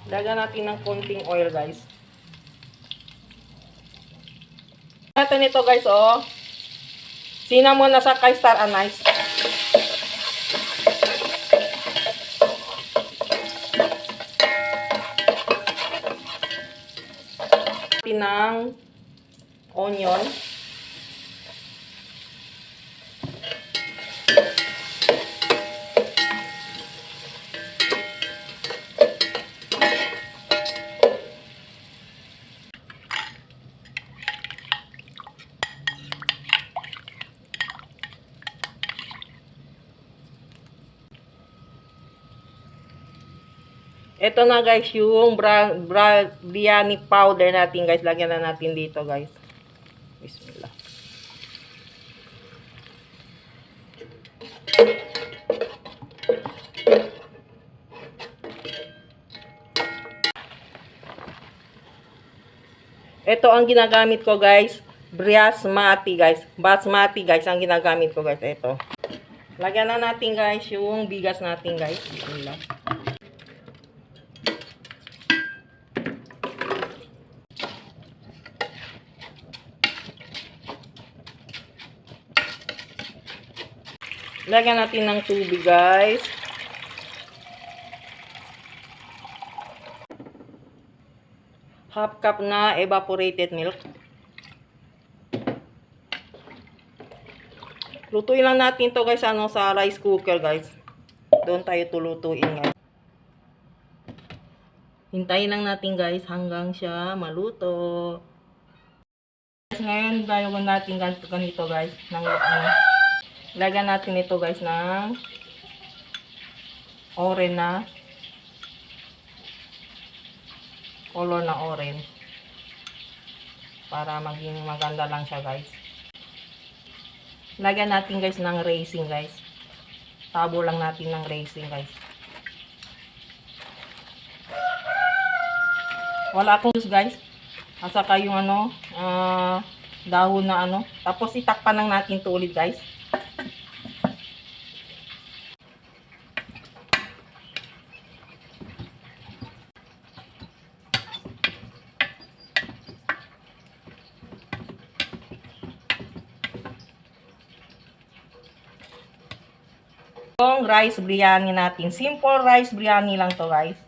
Lagyan natin ng konting oil, guys. Natin ito, guys, oh. Cinnamon na sa star anise. Natin ng onion. Ito na, guys, yung biryani powder natin, guys. Lagyan na natin dito, guys. Bismillah. Ito ang ginagamit ko, guys. Basmati, guys. Basmati, guys, ang ginagamit ko, guys. Ito. Lagyan na natin, guys, yung bigas natin, guys. Bismillah. Lagyan natin ng tubig, guys. Half cup na evaporated milk. Lutuin lang natin to, guys, sa rice cooker, guys. Doon tayo tulutuin, guys. Hintayin lang natin, guys, hanggang siya maluto. Ngayon, gagawin natin ganito, guys. Lagyan natin ito, guys, ng orange na color na orange para maging maganda lang siya, guys. Lagyan natin, guys, ng raisin, guys. Tabo lang natin ng raisin, guys. Wala akong juice, guys. At saka yung dahon na Tapos itakpan lang natin ito ulit, guys. Yung rice biryani natin. Simple rice biryani lang to, guys.